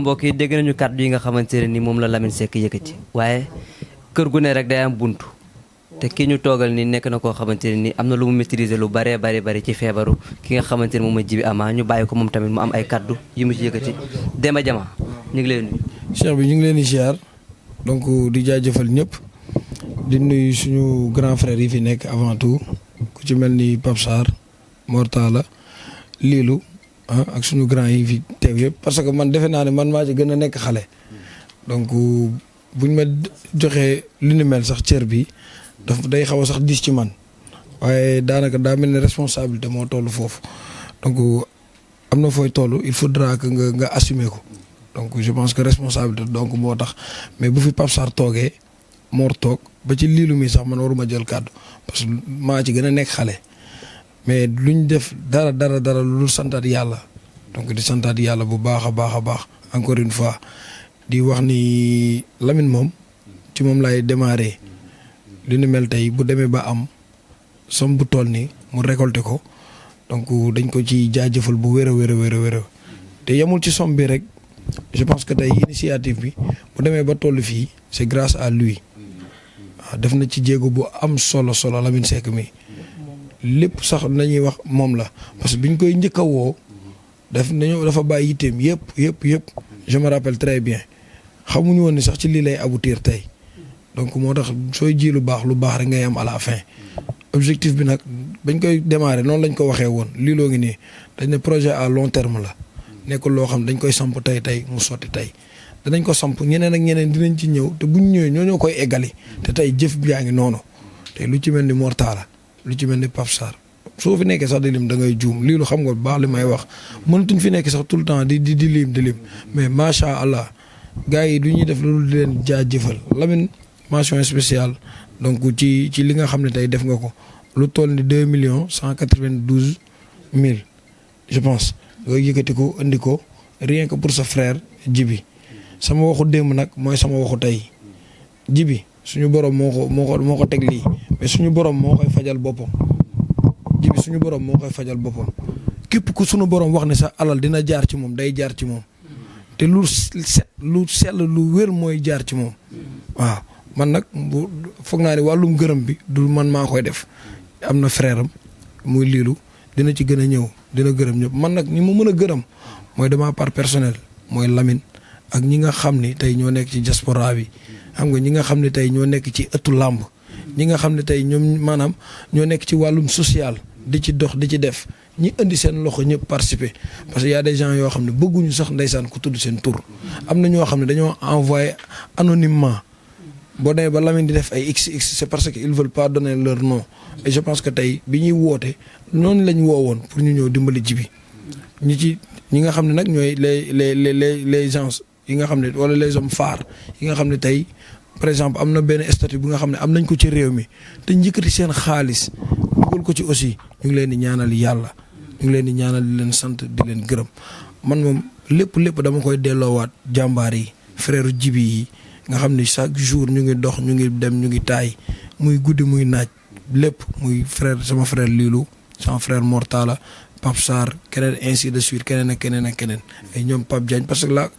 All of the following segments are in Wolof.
mbokk yi dégg nañu kàddu yi nga xamante ne ni moom la Lamine Seck yëkkati waaye kër gu ne rek day am buntu te kii ñu toogal ni nekk na koo xamante ne ni am na lu mu maîtriser lu baree bari ci feebaru ki nga xamante ne moom mooy Djiby Ama ñu bàyyi ko moom tamit mu am ay kàddu yi mu ci yëkkati Demba Jama ñu ngi leen nuyu. Cheikh bi ñu ngi leen di ziar donc di jaajëfal ñëpp di nuyu suñu grand frère yi fi nekk avant tout ku ci mel ni Pape Sarr Mortala Lilou ak suñu grand yi fi teew yëpp parce que man defe naa ne man maa ci gën a nekk xale donc buñ ma joxee lu ni mel sax cër bi daf day xaw a sax diis ci man waaye daanaka daa mel ne responsabilité moo toll foofu donc am na fooy toll il faudra que nga assumer ko donc je pense que responsabilité donc moo tax mais bu fi Pape Sarr toogee Mor toog ba ci liilu mi sax man waruma jël kàddu parce que maa ci gën a nekk xale mais luñ def dara lu dul santaat yàlla donc di santaat yàlla bu baax a baax encore une fois di wax ni Lamine moom ci moom laay démarrer li ni mel tey bu demee ba am som bu toll nii mu récolter ko donc dañ ko ci jaajëfal bu wér a te yemul ci som bi rek je pense que tey initiative bi bu demee ba toll fii c'est grâce à lui waaw def na ci jéego bu am solo Lamine Seck mi lépp sax nañuy wax moom la parce que biñ koy njëkk a woo dafa bàyyi yitteem yëpp je me rappelle très bien xamuñu woon ni sax ci lii lay aboutir tey donc moo tax sooy ji lu baax rek ngay am à la fin objectif bi nag bañ koy démarrer noonu lañ ko waxee woon lii loo ngi nii dañ ne projet à long terme la nekkul loo xam dañ koy samp tey mu sotti tey danañ ko samp ñeneen ak ñeneen dinañ ci ñëw te buñ ñëwee ñoo koy eggali te tey jëf bi yaa ngi noonu te lu ci mel ni Mortala lu ci mel ni Pape Sarr soo fi nekkee sax di lim da ngay juum lii lu xam nga baax li may wax mënatuñ fi nekk sax tout le temps di lim mais macha allah gars yi du ñuy def loolu di leen jaajëfal Lamine mention spéciale donc ci li nga xam ne tey def nga ko lu toll ni 2 192 000 je pense nga yëkkati ko indi ko rien que pour sa frère Djiby sama waxu démb nag mooy sama waxu tey Djiby suñu borom moo ko teg lii mais suñu borom moo koy fajal boppam Djiby suñu borom moo koy fajal boppam képp ku suñu borom wax ne sa alal dina jaar ci moom day jaar ci moom te lu sell lu wér mooy jaar ci moom waaw man nag foog naa ne wàllum gërëm bi du man maa koy def am na frère am muy liilu dina ci gën a ñëw dina gërëm ñëpp man nag ñi ma mën a gërëm mooy dama part personnel mooy Lamine ak ñi nga xam ni tey ñoo nekk ci diaspora bi xam nga ñi nga xam ne tey ñoo nekk ci ëttu làmb ñi nga xam ne tey ñoom maanaam ñoo nekk ci wàllum social di ci dox di ci def ñi indi seen loxo ñëpp participer parce que y a des gens yoo xam ne bëgguñu sax ndeysaan ku tudd seen tur am na ñoo xam ne dañoo envoyé anonymement boo demee ba Lamine di def ay XX c'est parce que ils veulent pas donner leur nom et je pense que tey bi ñuy woote noonu lañ woowoon pour ñu ñëw dimbali Djiby ñi nga xam ne nag ñooy les gens yi nga xam ne wala les hommes phares yi nga xam ne tey par exemple am na benn statut bu nga xam ne am nañ ko ci réew mi te njëkkati seen xaalis dugal ko ci aussi ñu ngi leen di ñaanal yàlla ñu ngi leen di ñaanal di leen sant di leen gërëm man moom lépp dama koy delloowaat jàmbaar yi frère Djiby yi nga xam ne chaque jour ñu ngi dox ñu ngi dem ñu ngi taay muy guddi muy naaj lépp muy sama frère Lilou sama frère Mortala Pape Sarr keneen ainsi de suite keneen ak keneen ay ñoom Pape Diagne parce que la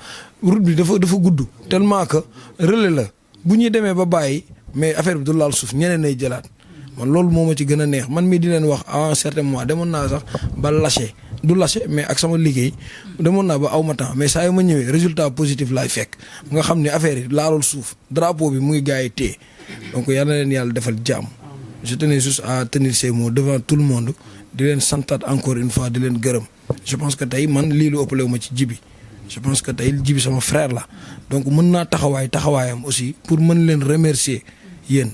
route bi dafa gudd tellement que relais la bu ñuy demee ba bàyyi mais affaire bi du laal suuf ñeneen ay jëlaat man loolu moo ma ci gën a neex man mii di leen wax à un certain moment demoon naa sax ba lâché mais ak sama liggéey demoon naa ba aw ma temps mais saa yu ma ñëwee résultat positif laay fekk nga xam ne affaire yi laalul suuf drapeau bi muy gars yi téye donc yal na leen yàlla defal jàmm je tenais juste à tenir ces mots devant tout le monde di leen santaat encore une fois di leen gërëm je pense que tey man lii lu ëppalewu ma ci Djiby je pense que tey Djiby sama frère la donc mën naa taxawaayam aussi pour mën leen remercier yéen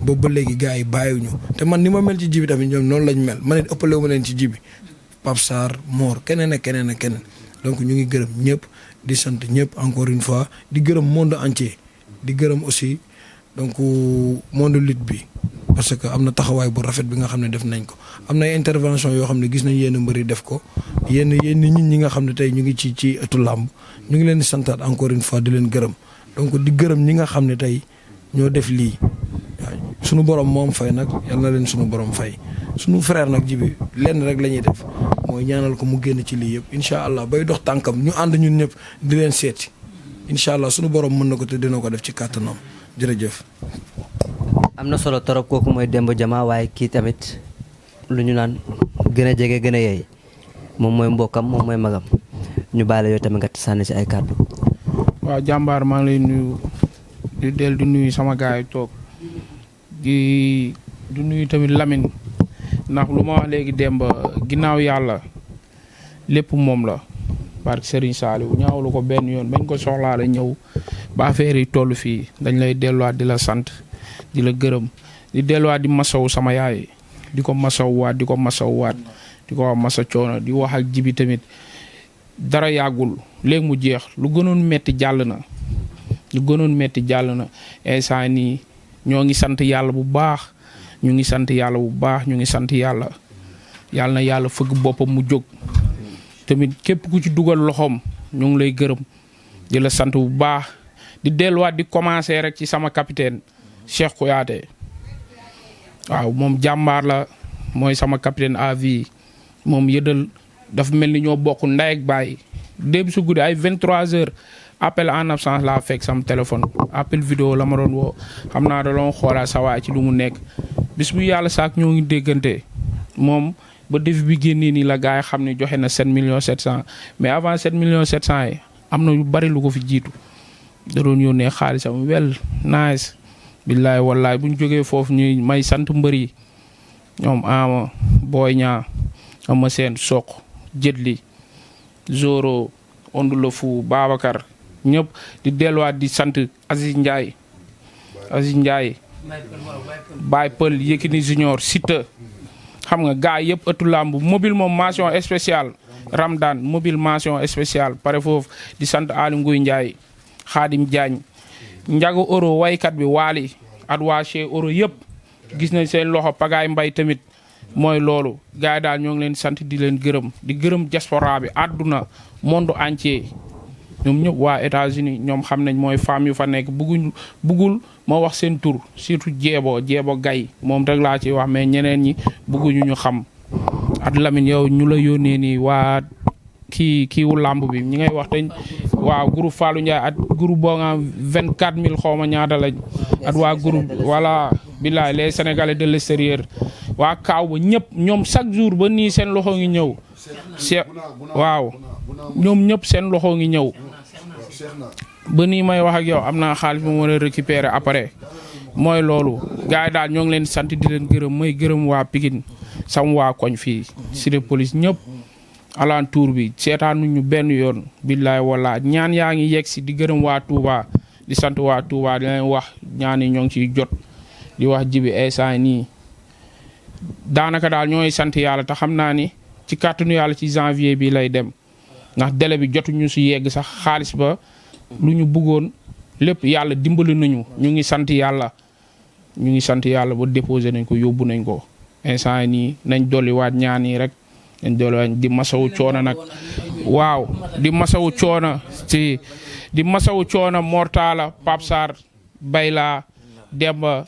boobu ba léegi gars yi bàyyiwuñu te man ni ma mel ci Djiby tamit ñoom noonu lañ mel man it ëppalewu ma leen ci Djiby Pape Sarr Mor keneen ak keneen donc ñu ngi gërëm ñëpp di sant ñëpp encore une fois di gërëm monde entier di gërëm aussi donc monde lutte bi parce que am na taxawaay bu rafet bi nga xam ne def nañ ko am na ay intervention yoo xam ne gis nañ yenn mbëri def ko yenn nit ñi nga xam ne tey ñu ngi ci ëttu làmb ñu ngi leen di santaat encore une fois di leen gërëm donc di gërëm ñi nga xam ne tey ñoo def lii waaw sunu borom moom fay nag yal na leen sunu borom fay sunu frère nag Djiby lenn rek la ñuy def mooy ñaanal ko mu génn ci lii yëpp incha allah bay dox tànkam ñu ànd ñun ñëpp di leen seeti incha allah sunu borom mën na ko te dina ko def ci kàttanam jërëjëf. am na solo torop kooku mooy Demba Jama waaye kii tamit lu ñu naan gën a jege gën a yeey moom mooy mbokkam moom mooy magam ñu baale yoo tamit nga sànni si ay kàddu. waaw jàmbaar maa ngi lay nuyu di nuyu sama gaay yi toog di nuyu tamit Lamine ndax lu ma wax léegi Demba ginnaaw yàlla lépp moom la parce que Serigne Saliou ñaawlu ko benn yoon bañ ko soxlaa la ñëw ba affaire yi toll fii dañ lay delluwaat di la sant di la gërëm di delluwaat di masaw sama yaay di ko masawwaat di ko wax masa coono di wax ak jibi tamit dara yàggul léegi mu jeex lu gënoon metti jàll na instant nii ñoo ngi sant yàlla bu baax ñu ngi sant yàlla yàlla na yàlla fëgg boppam mu jóg tamit képp ku ci dugal loxoom ñu ngi lay gërëm di la sant bu baax di delluwaat di commencer rek ci sama capitaine Cheikh Kouyaté waaw moom jàmbaar la mooy sama capitaine à vie moom yëdal dafa mel ni ñoo bokk ndey ak baay démb su guddi ay 23h appel en absence laa fekk sama téléphone appel vidéo la ma doon woo xam naa da doon xoolaa sa waay ci lu mu nekk bis bu yàlla saak ñoo ngi déggante moom ba début bi génnee nii la gars yi xam ne joxe na 7 millions 700 mais avant 7 millions 700 yi am na lu bari lu ko fi jiitu da doon yónnee xaalisam wel nice billaay wallaay bu ñu jógee foofu ñuy may sant mbër yi ñoom Ama Boy Niang Ama Sène Sokh Jetli Zoro Onde le Fou Babacar ñëpp di delluwaat di sant Aziz Ndiaye Baye Pël Yékini Junior Siteu xam nga gars yëpp ëttu làmb mobile moom mention spéciale Ramdan mobile mention spéciale pare foofu di sant Ali Nguy Ndiaye Khadim Diagne Njago Euro waykat bi Waali at waa chez Euro yëpp gis nañ seen loxo Pagaay Mbay tamit mooy loolu gars yi daal ñoo ngi leen sant di leen gërëm di gërëm diaspora bi àdduna monde entier ñoom ñëpp waa États-Unis ñoom xam nañ mooy femmes yu fa nekk buggul ma wax seen tur surtout jeebo gay moom rek laa ci wax mais ñeneen ñi bugguñu ñu xam at Lamine yow ñu la yónnee nii waa kiiwu làmb bi ñi ngay wax te waaw groupe Fallou Ndiaye at groupe boo nga 24000 xaw ma ñaata lañ at waa groupe voilà billaay les sénégalais de l'extérieur waa kaaw ba ñëpp ñoom chaque jour ba nii seen loxo ngi ñëw waaw ñoom ñëpp seen loxo ngi ñëw ba nii may wax ak yow am naa xaalis bu ma war a récupérer après mooy loolu gars yi daal ñoo ngi leen sant di leen gërëm may gërëm waa Pikine sam waa koñ fii Cité Police ñëpp alentour bi seetaanuñu benn yoon billaay walla ñaan yaa ngi yegg si di gërëm waa Touba di sant waa Touba di leen wax ñaan yi ñoo ngi ciy jot di wax jibi instant nii daanaka daal ñooy sant yàlla te xam naa ni ci kàttanu yàlla ci janvier bi lay dem ndax délai bi jotuñu si yegg sax xaalis ba lu ñu bëggoon lépp yàlla dimbali nañu ñu ngi sant yàlla ba déposé nañ ko yóbbu nañ ko instant nii nañ dolliwaat ñaan yi rek nañ dolliwaat di masawu coono nag waaw di masawu coono Mortala Pape Sarr Bayla Demba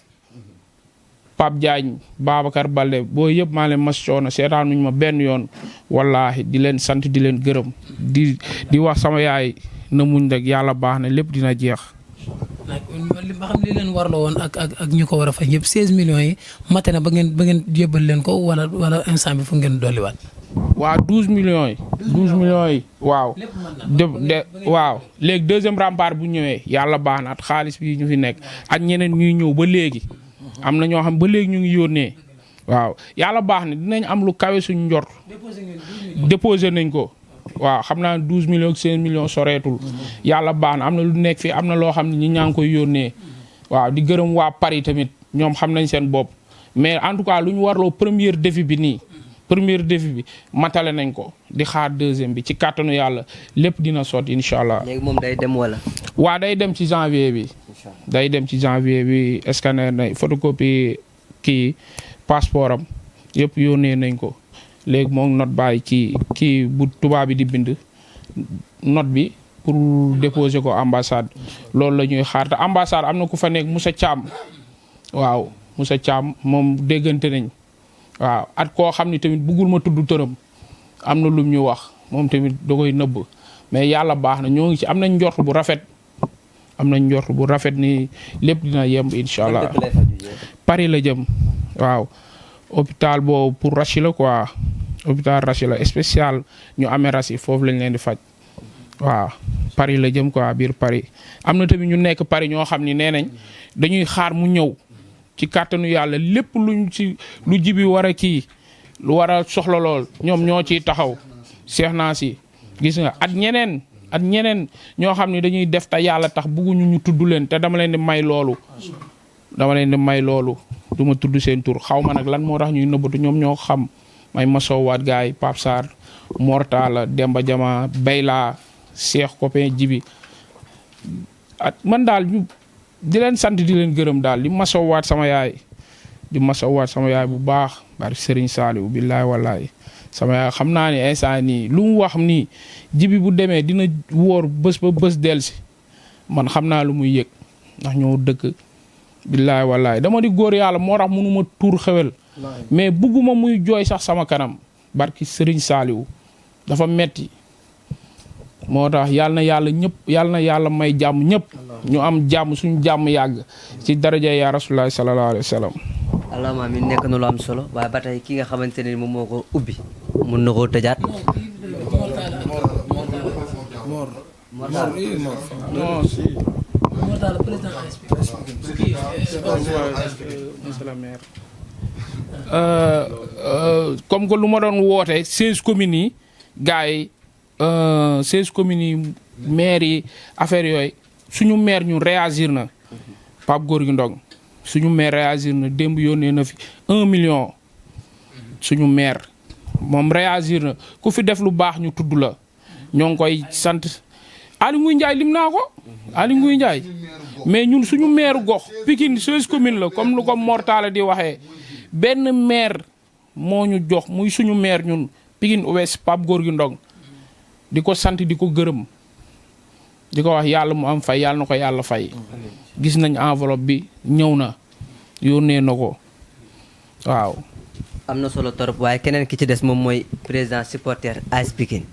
Pape Diagne Babacar Balde boo yëpp maa leen mas coono seetaanuñ ma benn yoon wallaahi di leen sant di leen gërëm di wax sama yaay na muñ rek yàlla baax na lépp dina jeex. ba xam li leen warloo woon ak ñu ko war a fay yëpp 16 millions yi mate na ba ngeen jébbal leen ko wala instant bi fu ngeen dolliwaat. waaw 12 millions yi waaw. waaw léegi deuxième rempart bu ñëwee yàlla baax na at xaalis bi ñu fi nekk ak ñeneen ñuy ñëw ba léegi. am na ñoo xam ba léegi ñu ngi yónnee waaw yàlla baax na dinañ am lu kawe suñu njort déposé nañ ko waaw xam naa 12 millions 16 millions soreetul yàlla baax na am na lu nekk fii am na loo xam ne ñi ñaa ngi koy yónnee waaw di gërëm waa Paris tamit ñoom xam nañ seen bopp mais en tout cas lu ñu warloo premier défi bi matale nañ ko di xaar deuxième bi ci kàttanu yàlla lépp dina sotti incha allah. léegi moom day dem wala. waa day dem ci janvier bi. scanner na photocopie kii passeport am yëpp yónnee nañ ko léegi moom note bàyyi kii bu tubaab bi di bind note bi pour déposer ko ambassade loolu la ñuy xaar te ambassade am na ku fa nekk Moussa Thiam waaw Moussa Thiam moom déggante nañ waaw at koo xam ni tamit buggul ma tudd tëram am na lum ñu wax moom tamit da koy nëbb mais yàlla baax na ñoo ngi ci am nañ njort bu rafet ni lépp dina yemb incha allah. Paris la jëm waaw hôpital boobu pour Rachi la quoi hôpital Rachi la spécial ñu amee Rachi foofu lañ leen di faj waaw Paris la jëm quoi biir Paris. am na tamit ñu nekk Paris ñoo xam ni nee nañ dañuy xaar mu ñëw ci kàttanu yàlla lépp lu jibi war a kii lu war a soxla lool ñoom ñoo ciy taxaw seex naa si gis nga at ñeneen ñoo xam ne dañuy def te yàlla tax bëgguñu ñu tudd leen te dama leen di may loolu du ma tudd seen tur xaw ma nag lan moo tax ñuy nëbbatu ñoom ñoo xam may masowaat gars yi Pape Sarr Mortala Demba Jama Bayla Cheikh copain Jibi at man daal ñu di leen sant di leen gërëm daal di masowaat sama yaay bu baax bari Serigne Saliou billaay wallaay sama yaay xam naa ne instant nii lu mu wax nii Jibi bu demee dina wóor bés ba bés delsi man xam naa lu muy yëg ndax ñoo dëkk billaay wallaay dama di góor yàlla moo tax mënuma tuur xewel mais bugguma muy jooy sax sama kanam barki Serigne Saliou dafa metti moo tax yàlla na yàlla may jàmm ñëpp ñu am jàmm suñu jàmm yàgg ci daraja ya Rasulullah sallallahu alayhi wa sallam. allahumma amiin nekk na lu am solo waaye ba tey ki nga xamante ne moom moo ko ubbi mun na koo tëjaat. comme que lu ma doon woote 16 communes yi gars yi 16 communes yi maire yi affaire yooyu suñu maire ñu réagir na Pape Gorgui Ndong suñu maire réagir na démb yónnee na fi 1 million suñu maire moom réagir na ku fi def lu baax ñu tudd la ñoo ngi koy sant Aly Ngouille Ndiaye lim naa ko Aly Ngouille Ndiaye mais ñun suñu maire gox Pikine 16 communes la comme lu ko Mortala di waxee benn maire moo ñu jox muy suñu maire ñun Pikine Ouest Pape Gorgui Ndong di ko sant di ko gërëm di ko wax yàlla mu am fay yàlla na ko yàlla fay gis nañ enveloppe bi ñëw na yónnee na ko waaw. am na solo torop waaye keneen ki ci des moom mooy président supporter AS Pikine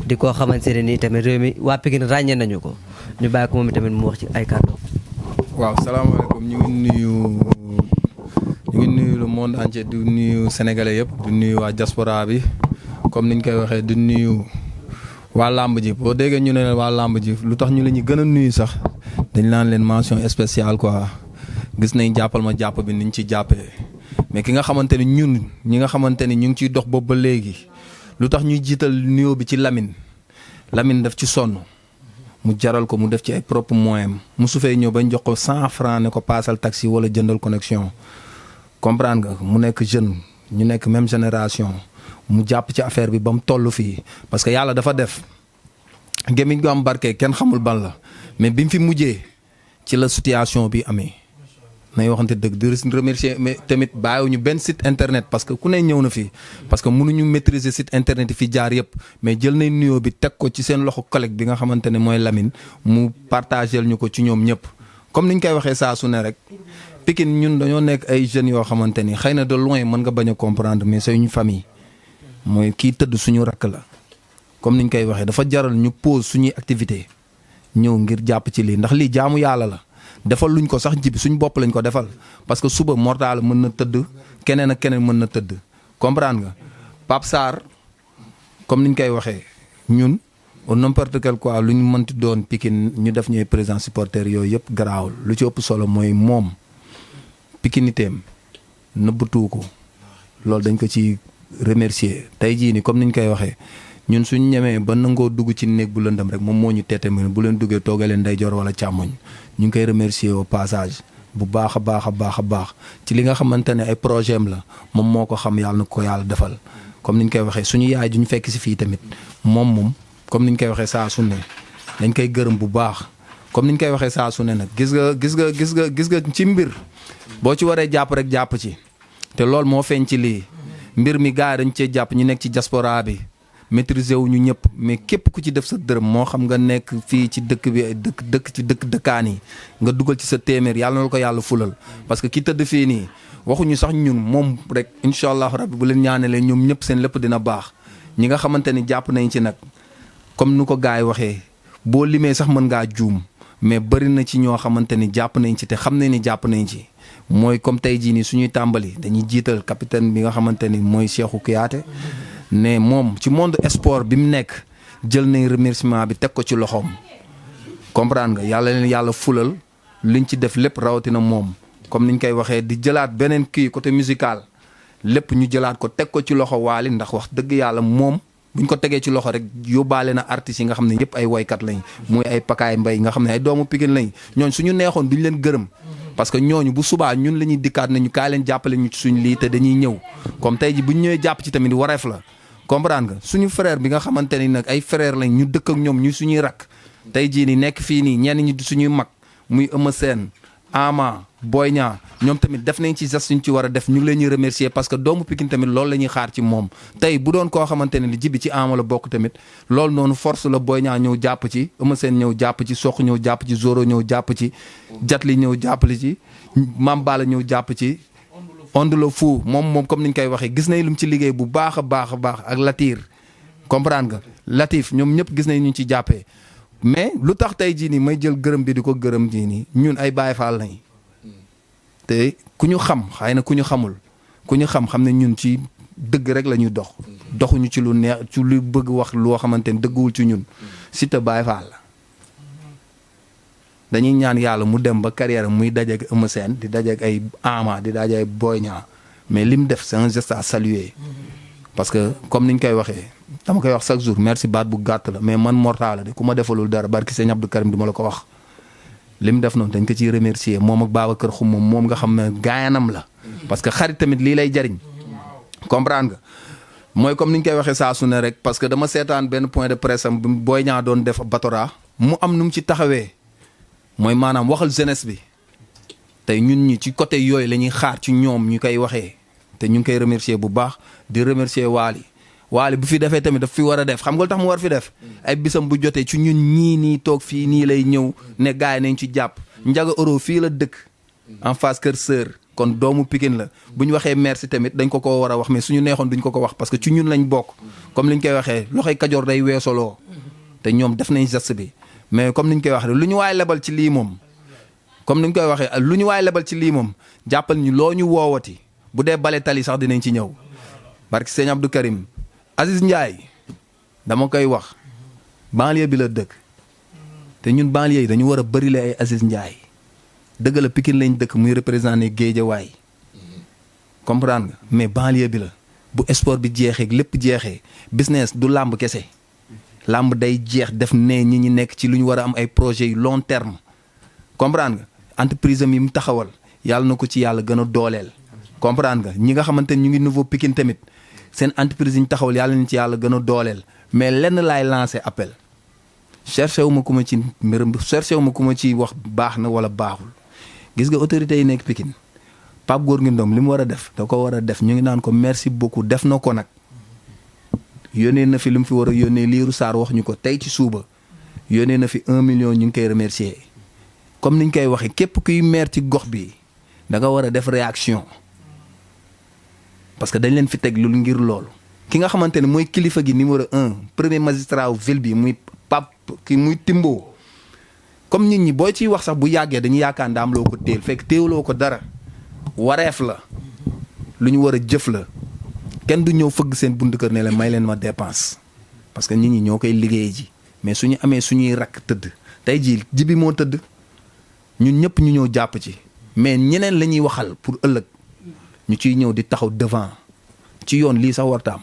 di koo xamante ne nii tamit réew mi waa Pikine ràññee nañu ko ñu bàyyi ko moom itamit mu wax ci ay kàddu. waaw salaamaaleykum ñu ngi nuyu le monde entier di nuyu sénégalais yëpp di nuyu waa diaspora bi comme niñ koy waxee di nuyu waa làmb ji boo déggee ñu ne waa làmb ji lu tax ñu la ñu gën a nuyu sax dañ naan leen mention spéciale quoi gis nañ jàppal ma jàpp bi niñ ci jàppee mais ki nga xamante ni ñun ñi nga xamante ni ñu ngi ciy dox boobu ba léegi lu tax ñuy jiital nuyoo bi ci Lamine daf ci sonn mu jaral ko mu def ci ay propre moyen mu su fee ñëw bañ jox ko 100 francs ne ko paasal taxi wala jëndal connexion comprendre nga mu nekk jeune ñu nekk même génération mu jàpp ci affaire bi ba mu toll fii parce que yàlla dafa def gémmiñ gu am barke kenn xamul ban la mais bi mu fi mujjee ci la situation bi amee nay waxante dëgg di remercier mais tamit bàyyiwuñu benn site internet parce que ku ne ñëw na fii parce que mënuñu maîtriser site internet yi fi jaar yëpp mais jël nañ nuyoo bi teg ko ci seen loxo collègue bi nga xamante ne mooy Lamine mu partagel ñu ko ci ñoom ñëpp comme niñ koy waxee saa su ne rek Pikine ñun dañoo nekk ay jeunes yoo xamante ni xëy na de loin mën nga bañ a comprendre mais c'est une famille mooy kii tëdd suñu rakk la comme niñ koy waxee dafa jaral ñu pause suñuy activité ñëw ngir jàpp ci lii ndax lii jaamu yàlla la defal luñ ko sax jibi suñ bopp lañ ko defal parce que suba Mortala mën na tëdd keneen ak keneen mën na tëdd comprendre nga Pape Sarr comme niñ koy waxee ñun au n'importe quel quoi lu ñu mënti doon Pikine ñu def ñuy président supporter yooyu yëpp garaawul lu ci ëpp solo mooy moom pikiniteem nëbbatu ko loolu dañ ko ci remercier tey jii ni comme niñ koy waxee ñun suñ ñemee ba nangoo dugg ci néeg bu lëndëm rek moom moo ñu teete bu leen duggee toogee leen ndeyjoor wala càmmoñ ñu ngi koy remercier au passage bu baax a baax ci li nga xamante ne ay projet am la moom moo ko xam yàlla na ko yàlla defal comme niñ koy waxee suñu yaay duñu fekk si fii tamit moom comme niñ koy waxee saa su ne dañ koy gërëm bu baax comme niñ koy waxee saa su ne nag gis nga ci mbir boo ci waree jàpp rek jàpp ci te loolu moo feeñ ci lii mbir mi gars yi dañ cee jàpp ñu nekk ci diaspora bi maîtriser wu ñu ñëpp mais képp ku ci def sa dërëm moo xam nga nekk fii ci dëkk bi dëkkaan yi nga dugal ci sa téeméer yàlla na la ko yàlla fulal parce que ki tëdd fii nii waxuñu sax ñun moom rek incha allah rabbi bu leen ñaanalee ñoom ñëpp seen lépp dina baax ñi nga xamante ni jàpp nañ ci nag comme nu ko gars yi waxee boo limee sax mën ngaa juum mais bëri na ci ñoo xamante ni jàpp nañ ci te xam nañ ni jàpp nañ ci mooy comme tey jii nii suñuy tàmbali dañuy jiital capitaine bi nga xamante ni mooy Cheikhou Kouyaté ne moom ci monde sport bi mu nekk jël nañ remerciement bi teg ko ci loxoom comprendre nga yàlla leen yàlla fulal liñ ci def lépp rawatina moom comme niñ koy waxee di jëlaat beneen kii côté musical lépp ñu jëlaat ko teg ko ci loxo Waly ndax wax dëgg yàlla moom buñ ko tegee ci loxo rek yóbbaale na artistes yi nga xam ne yëpp ay woykat lañ muy ay Pakaay Mbay nga xam ne ay doomu Pikine lañ ñooñ suñu neexoon duñ leen gërëm parce que ñooñu bu subaa ñun la ñuy dikkaat nañu kaay leen jàppale ñu ci suñ lii te dañuy ñëw comme tey ji buñ ñëwee jàpp ci tamit wareef la comprendre nga suñu frère bi nga xamante ni nag ay frère lañ ñu dëkk ak ñoom ñu suñuy rakk tey jii ni nekk fii nii ñenn ñi suñuy mag muy Eumeu Sène Ama Boy Niang ñoom tamit def nañ ci geste suñ ci war a def ñu ngi leen ñuy remercier parce que doomu Pikine tamit loolu la ñuy xaar ci moom tey bu doon koo xamante ne li Djiby ci Ama la bokk tamit loolu noonu force la Boy Niang ñëw jàpp ci Eumeu Sène ñëw jàpp ci Sokh ñëw jàpp ci Zoro ñëw jàpp ci Jatli ñëw jàppale ci Mame Balla ñëw jàpp ci Onde le Fou moom comme niñ koy waxee gis nañ lu mu ci liggéey bu baax a baax a baax ak Latir comprendre nga Latif ñoom ñëpp gis nañ ñu ci jàppee mais lu tax tey jii nii may jël gërëm bi di ko gërëm jii nii ñun ay Baay Faal lañ te ku ñu xam xëy na ku ñu xamul ku ñu xam ne ñun ci dëgg rek la ñuy doxuñu ci lu neex ci lu bëgg wax loo xamante ni dëgguwul ci ñun Siteu Baay Faal la dañuy ñaan yàlla mu dem ba carrière muy dajeeg Eumeu Sène di dajeeg ay Ama di dajeeg Boy Niang mais lim def c'est un geste à saluer parce que comme niñ koy waxee dama koy wax chaque jour merci baat bu gàtt la mais man mortal la de ku ma defalul dara barki sëñ Abdou Karim du ma la ko wax li mu def noonu dañ ko ciy remercier moom ak Babacar Xum moom nga xam ne gaayanam la parce que xarit tamit lii lay jariñ comprendre nga mooy comme ni ñu koy waxee saa su ne rek parce que dama seetaan benn point de presse am bi Boy Niang doon def Batora mu am nu mu ci taxawee mooy maanaam waxal jeunesse bi tey ñun ñi ci côté yooyu la ñuy xaar ci ñoom ñu koy waxee te ñu ngi koy remercier bu baax di remercier Waly bu fi defee tamit daf fi war a def xam nga lu tax mu war fi def ay bisam bu jotee ci ñun ñii nii toog fii nii lay ñëw ne gars yi nañ ci jàpp Njaga Euro fii la dëkk en face Kër Sër kon doomu Pikine la bu ñu waxee merci tamit dañ ko war a wax mais suñu neexoon duñ ko wax parce que ci ñun lañ bokk comme liñ koy waxee loxoy Kajoor day weesoloo te ñoom def nañ geste bi mais comme niñ koy waxee lu ñu waay lebal ci lii moom comme niñ koy waxee lu ñu waay lebal ci lii moom jàppal ñu loo ñu woowati bu dee bale tali sax dinañ ci ñëw barki sëñ Abdou Karim Aziz Ndiaye dama koy wax banlieue bi la dëkk te ñun banlieue yi dañu war a bëri la ay Aziz Ndiaye dëgg la Pikine lañ dëkk muy représenté Guédiawaye comprendre nga mais banlieue bi la bu sport bi jeexee lépp jeexee business du làmb kese làmb day jeex def ne ñi nekk ci lu ñu war a am ay projets yu long terme comprendre nga entreprise am yi mu taxawal yàlla na ko ci yàlla gën a dooleel comprendre nga ñi nga xamante ni ñu ngi nouveau Pikine tamit seen entreprise yi ñu taxawal yàlla nañ ci yàlla gën a dooleel mais lenn laay lancé appel cherché wu ma ku ma ci mbirum cherché wu ma ku ma ci wax baax na wala baaxul gis nga autorités yi nekk Pikine Pape Gorgui Ndong li mu war a def da ko war a def ñu ngi naan ko merci beaucoup def na ko nag yónnee na fi li mu fi war a yónnee Liiru Sarr wax ñu ko tey ci suuba yónnee na fi 1 million ñu ngi koy remercier comme niñ koy waxee képp kuy maire ci gox bi da nga war a def réaction parce que dañ leen fi teg lu ngir loolu ki nga xamante ne mooy kilifa gi numéro 1 premier magistrat wu ville bi muy Pape ki muy Timbo comme nit ñi booy ciy wax sax bu yàggee dañuy yaakaar ndaam loo ko téel fekk téewloo ko dara wareef la lu ñu war a jëf la kenn du ñëw fëgg seen buntu kër ne la may leen ma dépense parce que nit ñi ñoo koy liggéey ji mais suñu amee suñuy rakk tëdd tey jii Djiby moo tëdd ñun ñëpp ñu ñëw jàpp ci mais ñeneen la ñuy waxal pour ëllëg ñu ciy ñëw di taxaw devant ci yoon lii sax wartaam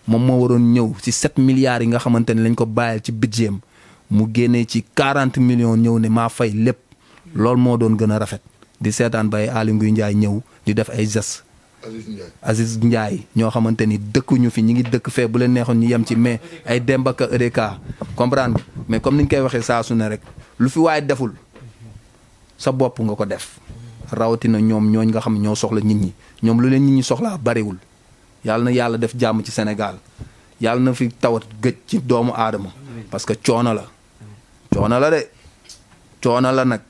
moom moo waroon ñëw ci 7 milliards yi nga xamante ne lañ ko bàyyil ci budget mu génnee ci 40 millions ñëw ne maa fay lépp loolu moo doon gën a rafet di seetaan bay Aly Ngouille Ndiaye ñëw di def ay gestes Aziz Ndiaye ñoo xamante ni dëkkuñu fi ñi ngi dëkk fee bu leen neexoon ñu yem ci mais ay Demba Ka EDK comprendre mais comme niñ koy waxee saa su ne rek lu fi waaye deful sa bopp nga ko def rawatina ñoom ñooñ nga xam ñoo soxla nit ñi ñoom lu leen nit ñi soxlaa bariwul yàlla na yàlla def jàmm ci Sénégal yàlla na fi tawat gëj ci doomu aadama parce que coono la de coono la nag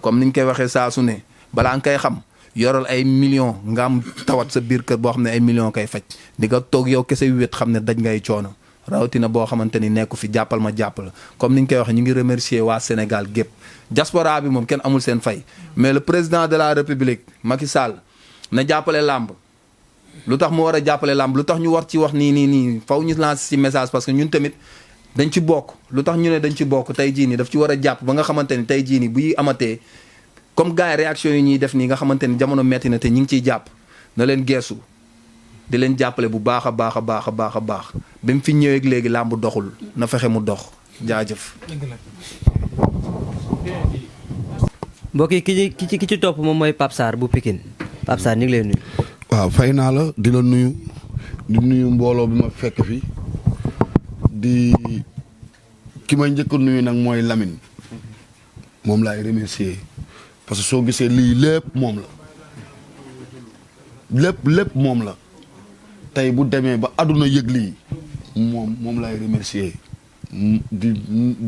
comme niñ koy waxee saa su ne balaa nga koy xam yoral ay millions nga am tawat sa biir kër boo xam ne ay millions koy faj di nga toog yow kese wét xam ne daj ngay coono rawatina boo xamante ni nekku fi jàppal ma jàpp la comme ni ñu koy waxee ñu ngi remercier waa Sénégal gépp diaspora bi moom kenn amul seen fay mais le président de la république Macky Sall na jàppale làmb lu tax mu war a jàppale làmb lu tax ñu war ci wax nii faw ñu lancer ci message parce que ñun tamit dañ ci bokk lu tax ñu ne dañ ci bokk tey jii nii daf ci war a jàpp ba nga xamante ni tey jii nii buy amatee comme gars yi réaction yi ñuy def nii nga xamante ni jamono metti na te ñu ngi ciy jàpp na leen geesu di leen jàppale bu baax a baax a baax a baax a baax ba mu fi ñëwee léegi làmb doxul na fexe mu dox jaajëf. mbokk yi ki ci topp moom mooy Pape Sarr bu Pikine Pape Sarr ñu ngi lay nuyu. waaw fay naa la di la nuyu di nuyu mbooloo bi ma fekk fi di ki may njëkk a nuyu nag mooy Lamine moom laay remercier parce que soo gisee lii lépp moom la lépp moom la tey bu demee ba àdduna yëg lii moom laay remercier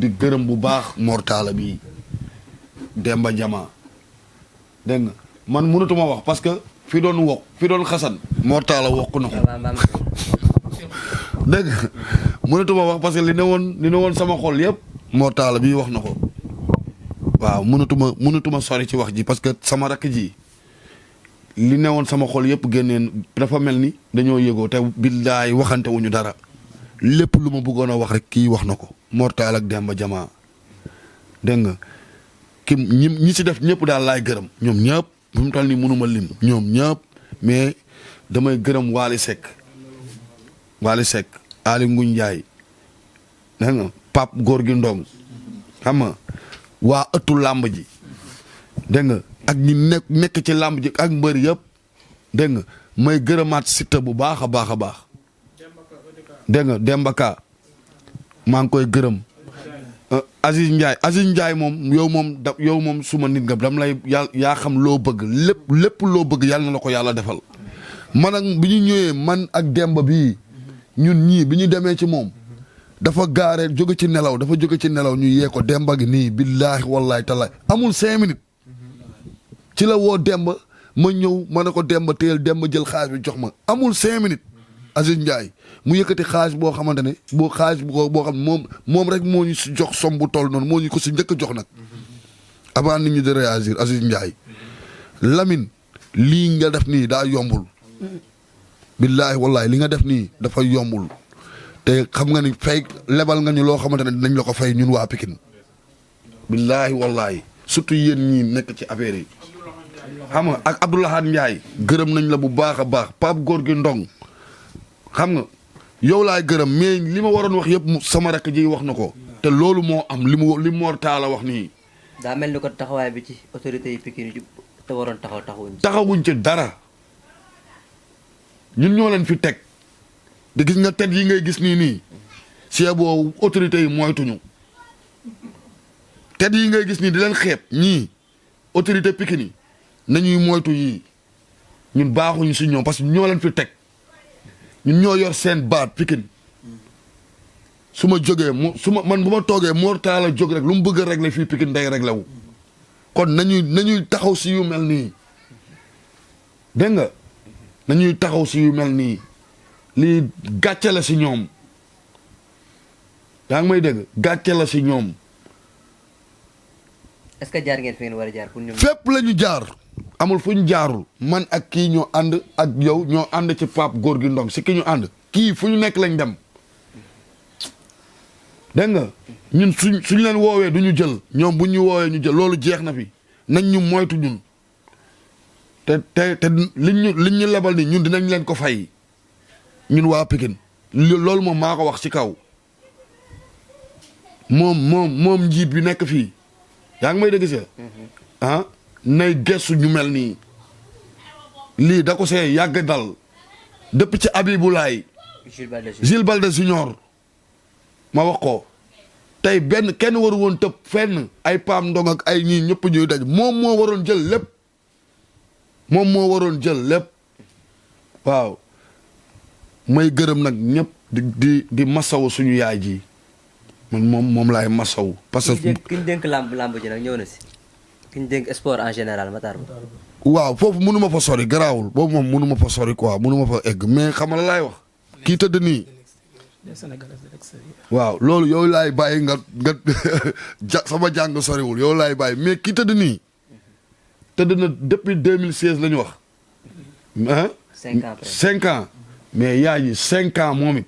di gërëm bu baax Mortala bi Demba Jama dégg nga man mënatuma wax parce que fi doon xasan Mortala wokk na ko dégg nga mënatuma wax parce que li ne woon sama xol yëpp Mortala bi wax na ko waaw mënatuma sori ci wax ji parce que sama rakk ji li ne woon sama xol yëpp génneen dafa mel ni dañoo yëgoo te billaay waxante wuñu dara lépp lu ma bëggoon a wax rek kii wax na ko Mortala ak Demba Jama dégg nga ki ñi ci def ñëpp daal laay gërëm ñoom ñëpp fi mu toll nii mënuma lim ñoom ñëpp mais damay gërëm Waly Seck Ali Nguñ Njaay dégg nga Pape Gorgui Ndong xam nga waa ëttu làmb ji dégg nga ak ñi nekk ci làmb ji ak mbër yëpp dégg nga may gërëmaat Siteu bu baax a baax a baax dégg nga Demba Ka maa ngi koy gërëm Aziz Ndiaye moom yow moom suma nit nga dam lay yaa xam loo bëgg lépp loo bëgg yàlla na la ko yàlla defal man ak bi ñu ñëwee man ak Demba bii ñun ñii bi ñu demee ci moom dafa gaare jóge ci nelaw ñu yee ko Demba gi nii billaahi wallaahi tallaay amul 5 minutes ci la woo Demba ma ñëw ma ne ko Demba téyel Demba jël xaalis bi jox ma amul 5 minutes Aziz Ndiaye mu yëkkati xaalis boo xamante ne boo xam ne moom rek moo ñu si jox som bu toll noonu moo ñu ko si njëkk a jox nag avant nit ñi di réagir Aziz Ndiaye Lamine lii nga def nii daa yombul billaahi wallaahi li nga def nii dafa yombul te xam nga ni fay lebal nga ñu loo xamante ne dinañ la ko fay ñun waa Pikine billaahi wallaahi surtout yéen ñii nekk ci affaire yi xam nga ak Abdoulahad Ndiaye gërëm nañ la bu baax a baax Pape Gorgui Ndong xam nga yow laay gërëm mais li ma waroon wax yëpp sama rakk ji wax na ko te loolu moo am li Mortala wax nii. daa mel ni ko taxawaay bi ci autorité yi Pikine yi te waroon taxawuñ ci dara ñun ñoo leen fi teg di gis nga tet yi ngay gis nii see boo autorité yi moytuñu tet yi ngay gis nii di leen xeeb ñii autorité Pikine yi nañuy moytu yii ñun baaxuñu si ñoom parce que ñoo leen fi teg. ñun ñoo yor seen baat Pikine su ma jógee man bu ma toogee Mortala jóg rek lu mu bëgg a régler fii Pikine day réglé wu kon nañuy taxaw si yu mel nii dégg nga nañuy taxaw si yu mel nii lii gàcce la si ñoom yaa ngi may dégg gàcce la si ñoom. est-ce que jaar ngeen fi ngeen war a jaar pour ñoom. fépp la ñu jaar. amul fu ñu jaarul man ak kii ñoo ànd ak yow ñoo ànd ci Pape Gorgui Ndong si ki ñu ànd kii fu ñu nekk lañ dem dégg nga ñun suñ leen woowee du ñu jël ñoom bu ñu woowee ñu jël loolu jeex na fi nañ ñu moytu ñun te liñ ñu lebal ni ñun dinañ leen ko fay ñun waa Pikine loolu moom maa ko wax ci kaw moom njiit bi nekk fii yaa ngi may dégg see nay gestu ñu mel nii lii da ko see yàgg dal depuis ci Abibulaay Jules Balde Junior ma wax ko tey kenn waru woon tëb fenn ay Pam Ndong ak ay ñii ñëpp ñuy daj moom moo waroon jël lépp waaw may gërëm nag ñëpp di masawu suñu yaay ji man moom laay masawu parce que ki ñu dénk làmb ji nag ñëw na si ki ñu dénk sport en général Matar Ba. waaw foofu mënu ma fa sori garaawul boobu moom mënu ma fa sori quoi mënu ma fa egg mais xam nga la laay wax kii tëdd nii. waaw loolu yow laay bàyyi nga sama jàng soriwul yow laay bàyyi mais kii tëdd nii tëdd na depuis 2016 la ñu wax. 5 ans après 5 ans mais yaay ji 5 ans moom it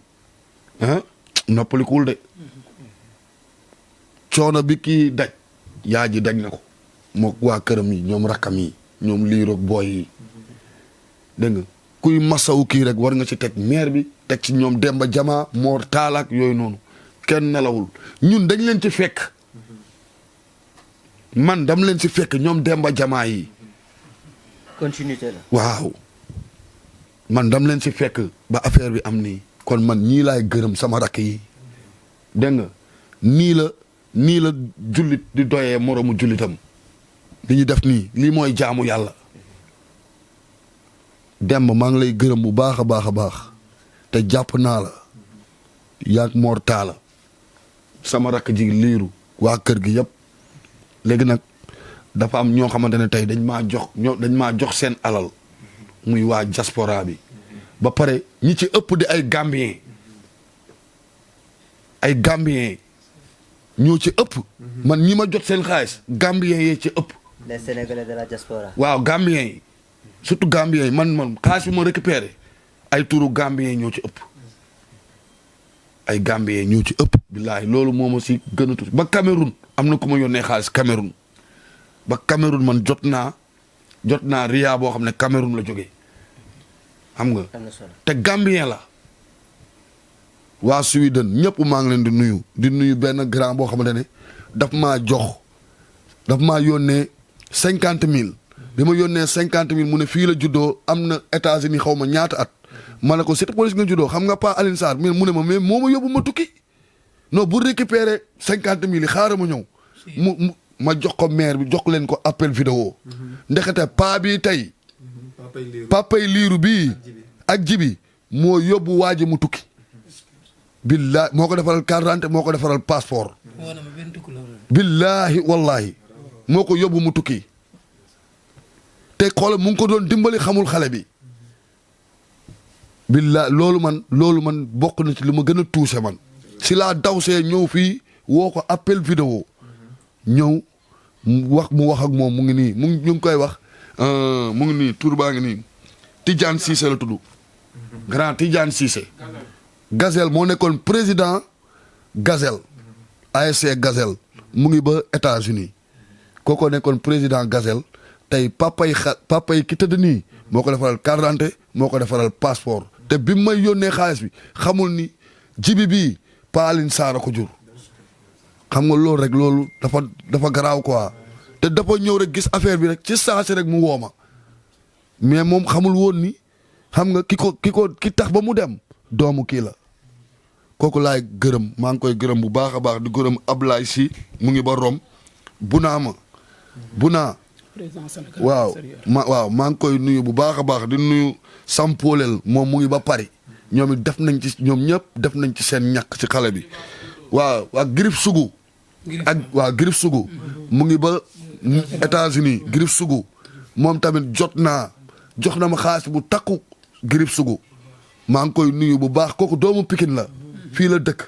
noppalikuwul de coono bi kii daj yaay ji daj na ko mook waa këram yi ñoom rakkam yi ñoom liiroog booy yi dégg nga kuy masawu kii rek war nga ci teg maire bi teg ci ñoom Demba Jama Mor Taalaak yooyu noonu kenn nelawul ñun dañ leen ci fekk man dam leen ci fekk ñoom Demba Jama yi continuité la. waaw man dam leen ci fekk ba affaire bi am nii kon man ñii laay gërëm sama rakk yi dégg nga nii la jullit di doyee moroomu jullitam li ñu def nii lii mooy jaamu yàlla Demba maa ngi lay gërëm bu baax a baax a baax te jàpp naa la yaag Mor Talla sama rakk ji liiru waa kër gi yëpp léegi nag dafa am ñoo xamante ne tey dañ maa jox seen alal muy waa diaspora bi ba pare ñi ci ëpp di ay Gambien ñoo ci ëpp man ñi ma jot seen xaalis Gambien yee ci ëpp. les Sénégalais de la diaspora. waaw Gambien yi surtout Gambien yi man xaalis bi ma récupéré ay turu Gambien ñoo ci ëpp ay Gambien ñoo ci ëpp. billaahi loolu moo ma si gën a tuuti ba Cameroun am na ku ma yónnee xaalis Cameroun ba Cameroun man jot naa ria boo xam ne Cameroun la jógee xam nga. te Gambien la. waa Sweden ñëpp maa ngi leen di nuyu benn grand boo xamante ne daf maa yónnee 50,000 bi ma yónnee 50,000 mu ne fii la juddoo am na États-Unis xaw ma ñaata at ma ne ko Cité Police nga juddoo xam nga pas Alioune Sarr mu ne ma mais moo ma yóbbu ma tukki non bu récupérer 50,000 yi xaaral ma ñëw ma jox ko maire bi jox leen ko appel vidéo ndekete paa bi tey papay liiru bii ak jibi moo yóbbu waa ji mu tukki billahi moo ko defaral carte d'identité moo ko defaral passeport billahi wallahi moo ko yóbbu mu tukki te xoolal mu ngi ko doon dimbali xamul xale bi billahi loolu man bokk na ci li ma gën a touché man si laa dawsee ñëw fii woo ko appel vidéo ñëw mu wax ak moom mu ngi nii ñu ngi koy wax mu ngi nii tur baa ngi nii Tidiane Cissé la tudd grand Tidiane Cissé Gazelle moo nekkoon président Gazelle ASC Gazelle mu ngi ba États-Unis kooko nekkoon président Gazelle tey papa yi ki tëdd nii moo ko defaral carte d'identité moo ko defaral passeport te bi may yónnee xaalis bi xamul ni jibi bii Pa Alioune Sarr ko jur xam nga loolu rek loolu dafa garaaw quoi te dafa ñëw rek gis affaire bi rek ci saasi rek mu wooma mais moom xamul woon ni xam nga ki tax ba mu dem doomu kii la kooku laay gërëm maa ngi koy gërëm bu baax a baax di gërëm Ablaye si mu ngi ba Rome Buna waaw maa ngi koy nuyu bu baax a baax di nuyu Sampolel moom mu ngi ba Paris ñoom it ñoom ñëpp def nañ ci seen ñàkk ci xale bi waaw Girif Sougou Girif Sougou mu ngi ba États-Unis Girif Sougou moom tamit jox na ma xaalis bu takku Girif Sougou maa ngi koy nuyu bu baax kooku doomu Pikine la fii la dëkk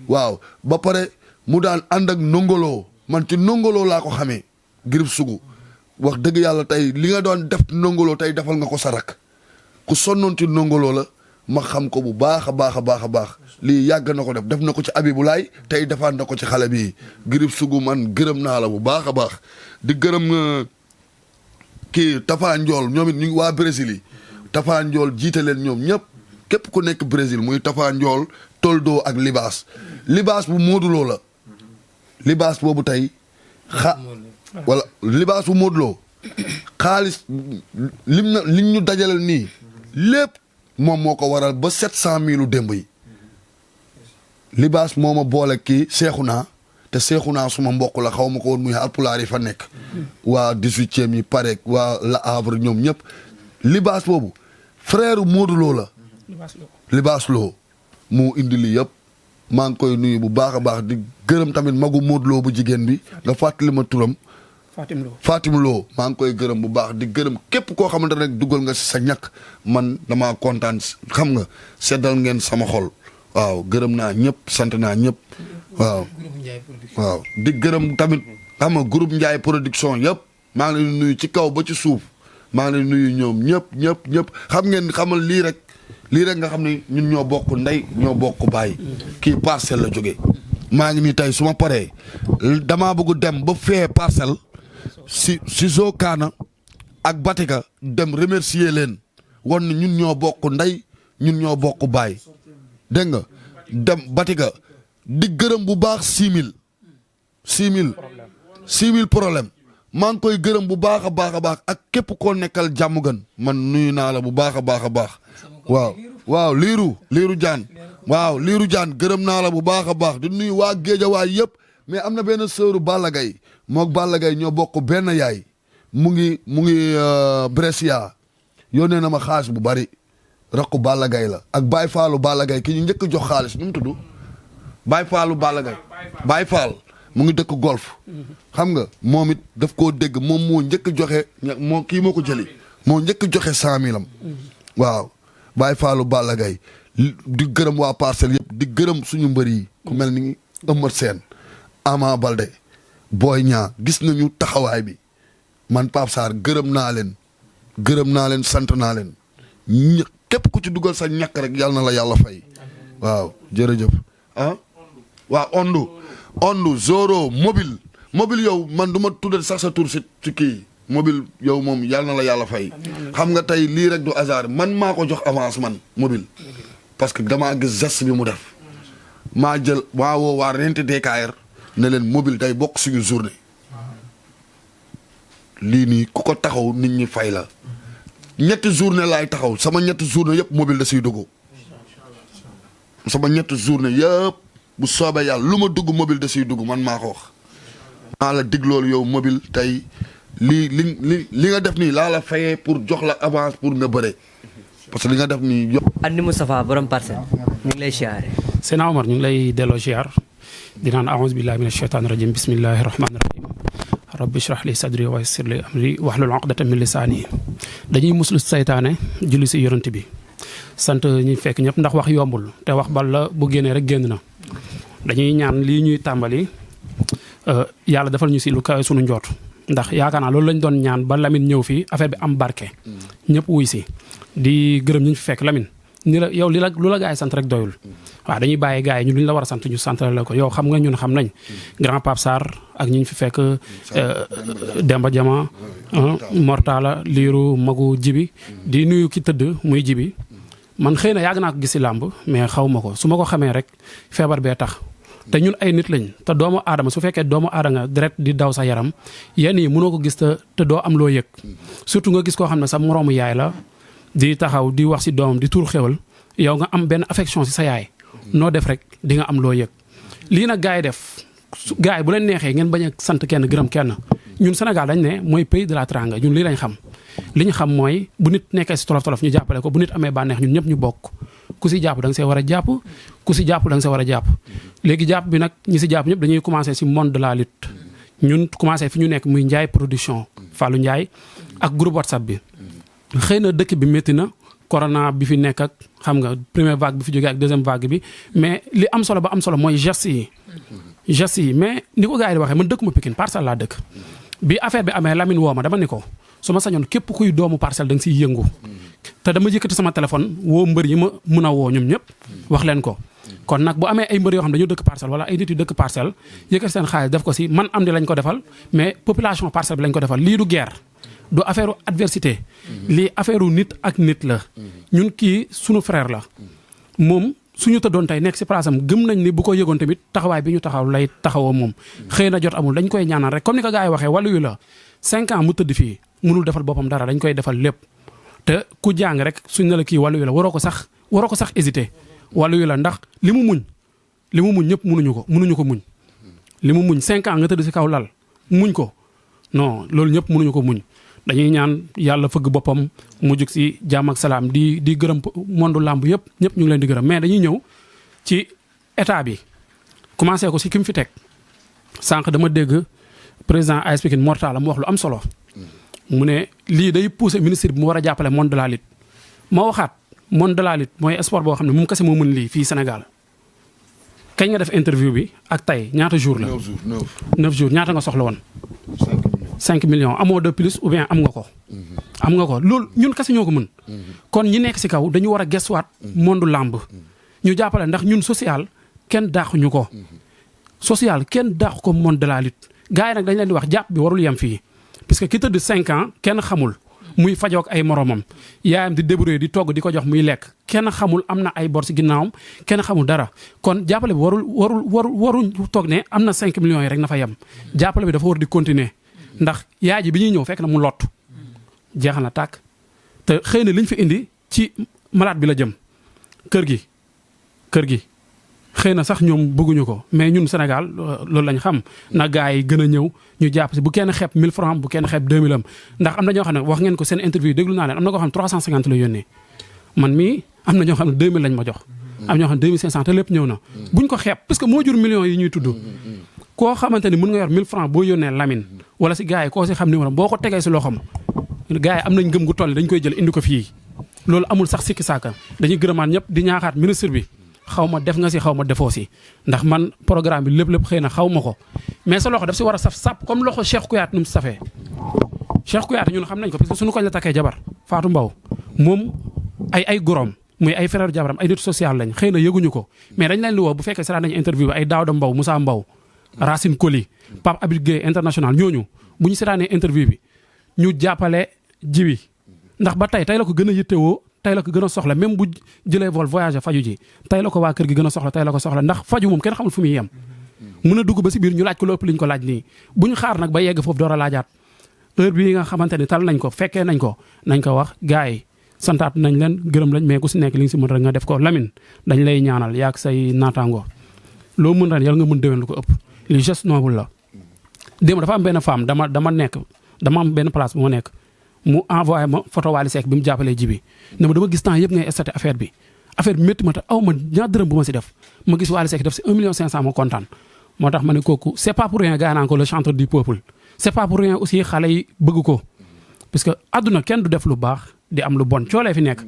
waaw ba pare mu daan ànd ak nongoloo man ci nongoloo laa ko xamee Girif Sougou wax dëgg yàlla tey li nga doon def nongoloo tey defal nga ko sa rak ku sonnoon ci nongoloo la ma xam ko bu baax a baax lii yàgg na ko def na ko ci Abibulaay tey defaat na ko ci xale bi Girif Sougou man gërëm naa la bu baax a baax di gërëm kii Tafa Njool ñoom it ñu ngi waa Brésil yi Tafa Njool jiite leen ñoom ñëpp képp ku nekk Brésil muy Tafa Njool Toldo ak libaas bu mooduloo la libaas boobu tey wala libaas bu mooduloo xaalis liñ ñu dajaleel nii lépp moom moo ko waral ba 700,000 démb yi libaas moo ma boole kii Seexuna te Seexuna suma mbokk la xaw ma ko woon muy alpulaar yi fa nekk waa 18e yi pare waa La Havre ñoom ñëpp libaas boobu frère mooduloo la libaas loo moo indi li yëpp maa ngi koy nuyu bu baax a baax di gërëm tamit magu mooduloo bu jigéen bi nga fàttali ma turam Fatim Lo maa ngi koy gërëm bu baax di gërëm képp koo xamante ne rek dugal nga si sa ñàkk man damaa kontaan xam nga seddal ngeen sama xol waaw gërëm naa ñëpp sant naa ñëpp waaw di gërëm tamit xam nga groupe Ndiaye production yëpp maa ngi leen nuyu ci kaw ba ci suuf maa ngi leen nuyu ñoom ñëpp xam ngeen xamal lii rek nga xam ne ñun ñoo bokk ndey ñoo bokk baay kii Parcelles la jógee maa ngi nii tey su ma paree damaa bëgg dem ba fee Parcelles si Zokana ak Batika dem remercier leen won ne ñun ñoo bokk ndey ñun ñoo bokk baay dégg nga dem Batika di gërëm bu baax 6000 problème maa ngi koy gërëm bu baax a baax ak képp koo nekkal jàmm gën man nuyu naa la bu baax a baax waaw liiru jaan gërëm naa la bu baax a baax di nuyu waa Géejawaay yëpp mais am na benn sëru Balla Gaye mook Balla Gaye ñoo bokk benn yaay mu ngi Brescia yónnee na ma xaalis bu bari rakku Balla Gaye la ak Baye Fallou Balla Gaye ki ñu njëkk jox xaalis nu mu tudd Baye Fallou Balla Gaye Baye Fall mu ngi dëkk golf xam nga moom it daf koo dégg moom moo njëkk joxe moo ko jëli moo njëkk joxe 100 000 am waaw Baye Fallou Balla Gaye di gërëm waa Parcelles yëpp di gërëm suñu mbër yi ku mel ni Eumeu Sène Ama Baldé Boy Niang gis nañu taxawaay bi man Pape Sarr gërëm naa leen sant naa leen képp ku ci dugal sa ñàkk rek yàlla na la yàlla fay waaw jërëjëf waaw Ondu Zoro mobile yow man du ma tuddee sax sa tur si kii mobile yow moom yàlla na la yàlla fay xam nga tey lii rek du hasard man maa ko jox avance man mobile parce que damaa gis geste bi mu def maa jël woo waa rent DKR ne leen mobile day bokk suñu journée lii nii ku ko taxaw nit ñi fay la ñetti journée laay taxaw sama ñetti journée yëpp mobile da siy dugg sama ñetti journée yëpp bu soobee yàlla lu ma dugg mobile da siy dugg man maa ko wax maa la dig loolu yow mobile tey li nga def nii laa la fayee pour jox la avance pour nga bëre parce que li nga def nii Andi Moustapha borom Parcelles ñu ngi lay siyaare Seydina Omar ñu ngi lay delloo siyaar di naan a'uuzu billahi mina shaytaani rajim bismillahi rahmaani rahim rabbi shrah li sadri wa yassir li amri wahlul uqdatan min lisaani dañuy muslu saytaane julli si yonent bi sant ñi fekk ñëpp ndax wax yombul te wax bal la bu génnee rek génn na dañuy ñaan lii ñuy tàmbali yàlla defal ñu si lu kawe sunu njoot ndax yaakaar naa loolu lañ doon ñaan ba Lamine ñëw fii affaire bi am barke ñëpp wuy si di gërëm ñu fi fekk Lamine ni la yow lu la gaa yi sant rek doyul waaw dañuy bàyyi gaa yi ñu lu ñu la war a sant ñu sant la ko yow xam nga ñun xam nañ grand Pape Sarr ak ñu fi fekk Demba Jama Mortala Liiru Magu Jibi di nuyu ki tëdd muy Jibi man xëy na yàgg naa ko gis si làmb mais xaw ma ko su ma ko xamee rek feebar bee tax te ñun ay nit lañ te doomu aadama su fekkee doomu aadama deret di daw sa yaram yenn yi mënoo ko gis te doo am loo yëg surtout nga gis koo xam ne sa moroomu yaay la di taxaw di wax si doomam di tuur xewal yow nga am benn affection si sa yaay noo def rek di nga am loo yëg lii nag gars yi def gars yi bu leen neexee ngeen bañ a sant kenn gërëm kenn ñun Sénégal dañ ne mooy pays de la teranga ñun lii lañ xam li ñu xam mooy bu nit nekkee si tolof-tolof ñu jàppale ko bu nit amee bànneex ñun ñëpp ñu bokk ku si jàpp da nga see war a jàpp ku si jàpp da nga see war a jàpp léegi jàpp bi nag ñi si jàpp ñëpp dañuy commencé si monde de la lutte ñun commencé fi ñu nekk muy Ndiaye production Fallou Ndiaye ak groupe WhatsApp bi xëy na dëkk bi métti na corona bi fi nekk ak xam nga première vague bi fi jógee ak deuxième vague bi mais li am solo ba am solo mooy gestes yi mais ni ko gars yi di waxee man dëkkuma Pikine Parcelles laa dëkk bi affaire bi amee Lamine woo ma dama ni ko su ma sañoon képp kuy doomu Parcelles da nga siy yëngu te dama yëkkati sama téléphone woo mbër yi ma mun a woo ñoom ñëpp wax leen ko kon nag bu amee ay mbër yoo xam dañoo dëkk Parcelles wala ay nit yu dëkk Parcelles yëkkati seen xaalis def ko si man am di lañ ko defal mais population Parcelles bi lañ ko defal lii du guerre du affaire adversité lii affaire nit ak nit la ñun kii suñu frère la moom suñu tëddoon tey nekk si place am gëm nañ ni bu ko yëgoon tamit taxawaay bi ñu taxaw lay taxawoo moom xëy na jot amul dañ koy ñaanal rek comme ni ko gars yi waxee wàllu yu la 5 ans mu tëdd fii mënul defal boppam dara dañ koy defal lépp te ku jàng rek suñ ne la kii wàllu yu la waroo ko sax hésité wàllu yu la ndax li mu muñ ñëpp mënuñu ko muñ li mu muñ 5 ans nga tëdd si kaw lal muñ ko non loolu ñëpp mënuñu ko muñ dañuy ñaan yàlla fëgg boppam mu jug si jàmm ak salaam di gërëm monde làmb yëpp ñëpp ñu ngi leen di gërëm mais dañuy ñëw ci état bi commencé ko si ki mu fi teg sànq dama dégg président AS Pikine Mortala mu wax lu am solo mu ne lii day pousser ministre bi mu war a jàppale monde de la lutte ma waxaat monde de la lutte mooy sport boo xam ne moom kese moo mën lii fii Sénégal kañ nga def interview bi ak tey ñaata jour la 9 jours ñaata nga soxla woon 5 millions amoo de plus ou bien am nga ko am nga ko loolu ñun kese ñoo ko mën kon ñi nekk si kaw dañu war a gestuwaat monde làmb ñu jàppale ndax ñun social kenn daaxuñu ko social kenn daaxu ko monde de la lutte gars yi nag dañ leen di wax jàpp bi warul yem fii parce que ki tëdd 5 ans kenn xamul muy fajook ay moromam yaayam di débrouiller di togg di ko jox muy lekk kenn xamul am na ay bor si ginnaawam kenn xamul dara kon jàppale bi waruñ toog ne am na 5 millions yi rek na fa yem jàppale bi dafa war di continuer ndax yaay ji bi ñuy ñëw fekk na mu lott jeexal na tàkk te xëy na liñ fi indi ci malade bi la jëm kër gi xëy na sax ñoom bëgguñu ko mais ñun Sénégal loolu lañ xam na gars yi gën a ñëw ñu jàpp si bu kenn xeeb 1000 francs bu kenn xeeb 2000 am ndax am na ñoo xam ne wax ngeen ko seen interview déglu naa leen am na koo xam ne 350 la yónnee man mii am na ñoo xam ne 2000 lañ ma jox am ñoo xam ne 2500 te lépp ñëw na buñ ko xeeb parce que moo jur millions yi ñuy tudd koo xamante ni mën nga yor 1000 francs boo yónnee Lamine wala si gars yi koo si xam numéro boo ko tegee si loxoom gars yi am nañ gëm gu toll dañ koy jël indi ko fii loolu amul sax sikki saaka dañuy gërëmaat ñëpp di ñaaxaat ministre bi xaw ma def nga si xaw ma defoo si ndax man programme bi lépp xëy na xaw ma ko mais sa loxo daf si war a saf sàpp comme loxo Cheikh Kouyaté nu mu safee Cheikh Kouyaté ñun xam nañ ko parce que suñu koñ la takkee jabar Fatou Mbow moom ay gorom muy ay frère jabaram ay nit social lañ xëy na yëguñu ko mais dañ leen di woo bu fekkee sera nañ interview ay Daouda Mbow Moussa Mbow Racine Koli Pape Abid Gueye international ñooñu bu ñu seraanee interview bi ñu jàppale jiwi ndax ba tey la ko gën a yittewoo tey la ko gën a soxla même bu jëlee vol voyage faju ji tey la ko waa kër gi gën a soxla tey la ko soxla ndax faju moom kenn xamul fu muy yem mën a dugg ba si biir ñu laaj ko lu ëpp li ñu ko laaj nii bu ñu xaar nag ba yegg foofu door a laajaat heure bii nga xamante ni tal nañ ko fekkee nañ ko wax gars yi santaat nañ leen gërëm lañ mais ku si nekk li nga si mën rek nga def ko Lamine dañ lay ñaanal yaag say naataango loo mën ren yàlla nga mën déwén lu ko ëpp li geste noble la démb dafa am benn femme dama am benn place bu ma nekk mu envoyé ma photo Wally Seck bi mu jàppalee Jibi ne ma dama gis temps yëpp ngay estaté affaire bi métti ma te aw ma ñaar dërëm bu ma si def ma gis Wally Seck def si 1 million 500 ma kontaan moo tax ma ne kooku c'est pas pour rien gaa naan ko le chanteur du peuple c'est pas pour rien aussi xale yi bëgg ko parce que àdduna kenn du def lu baax di am lu bon coolee fi nekk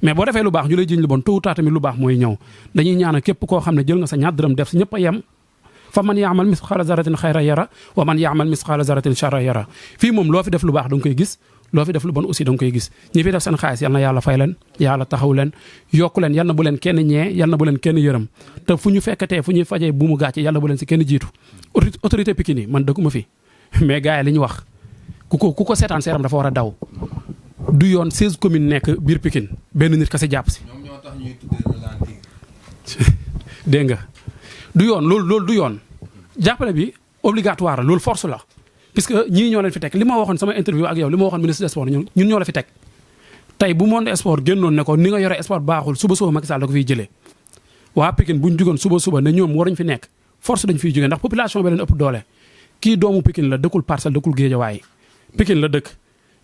mais boo defee lu baax ñu lay jiñ lu bon tôt ou tard tamit lu baax mooy ñëw dañuy ñaanal képp koo xam ne jël nga sa ñaar dërëm def si ñëpp a yem fa man yaamal misqaala zaratin xayra yara wa man yaamal misqaala zaratin charra yara fii moom loo fi def lu baax da nga koy gis loo fi def lu bon aussi da nga koy gis ñi fi def seen xaalis yal na yàlla fay leen yàlla taxaw leen yokku leen yal na bu leen kenn ñee yal na bu leen kenn yërëm te fu ñu fekkatee fu ñuy fajee bu mu gàcce yal na bu leen si kenn jiitu autorité Pikine yi man dëkkuma fi mais gars yi li ñu wax ku ko seetaan seeram dafa war a daw du yoon 16 communes nekk biir Pikine benn nit kese jàpp si ñoom ñoo tax ñuy tuddee dégg nga du yoon loolu du yoon jàppale bi obligatoire loolu force la puisque ñii ñoo leen fi teg li ma waxoon sama interview ak yow li ma waxoon ministre des sports ñun ñoo la fi teg tey bu monde sport génnoon ne ko ni nga yore sport baaxul suba Macky Sall da ko fiy jëlee waa Pikine buñ jugoon suba ne ñoom waruñ fi nekk force dañ fiy jógee ndax population bi leen ëpp doole kii doomu Pikine la dëkkul Parcelles dëkkul Guédiawaye Pikine la dëkk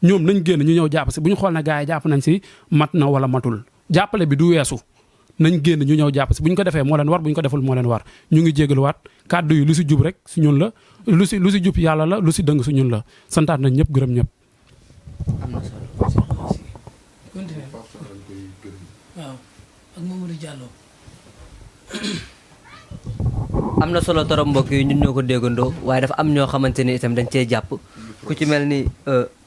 ñoom nañ génn ñu ñëw jàpp si bu ñu xool ne gars yi jàpp nañ si mat na wala matul jàppale bi du weesu nañ génn ñu ñëw jàpp si bu ñu ko defee moo leen war bu ñu ko deful moo leen war ñu ngi jégaluwaat kàddu yi lu si jub rek si ñun la lu si jub yàlla la lu si dëng si ñun la santaat nañ ñëpp gërëm ñëpp. waaw ak Mamadou Diallo. am na solo torop mbokk yi ñun ñoo ko déggandoo waaye dafa am ñoo xamante ni itam dañ cee jàpp ku ci mel ni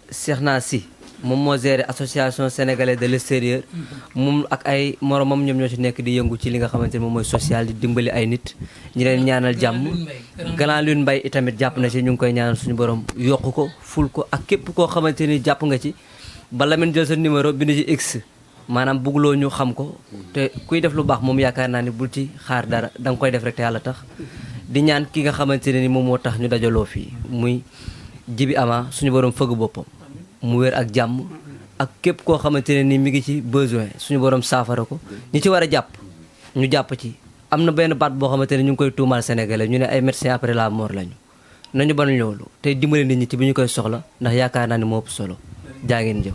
Cheikhna Sy moom moo géré association sénégalaise de l'extérieur moom ak ay moromam ñoom ñoo ci nekk di yëngu ci li nga xamante ni moom mooy social di dimbali ay nit ñi leen ñaanal jàmm Grand Lune Mbaye itamit jàpp na ci ñu ngi koy ñaanal suñu borom yokku ko ful ko ak képp koo xamante ni jàpp nga ci ba Lamine jël sa numéro bind ci X maanaam bëgguloo ñu xam ko te kuy def lu baax moom yaakaar naa ni bul ci xaar dara da nga koy def rek te yàlla tax di ñaan ki nga xamante ne ni moom moo tax ñu dajaloo fii muy Djiby Ama suñu borom fëgg boppam mu wér ak jàmm ak képp koo xamante ne ni mi ngi ci besoin suñu borom saafara ko ñi ci war a jàpp ñu jàpp ci am na benn baat boo xamante ne ñu ngi koy tuumaal sénégalais ñu ne ay médecins après la mort lañu nañu ban loolu te dimbali nit ñi ci bi ñu koy soxla ndax yaakaar naa ni moo ëpp solo jaa ngeen jëf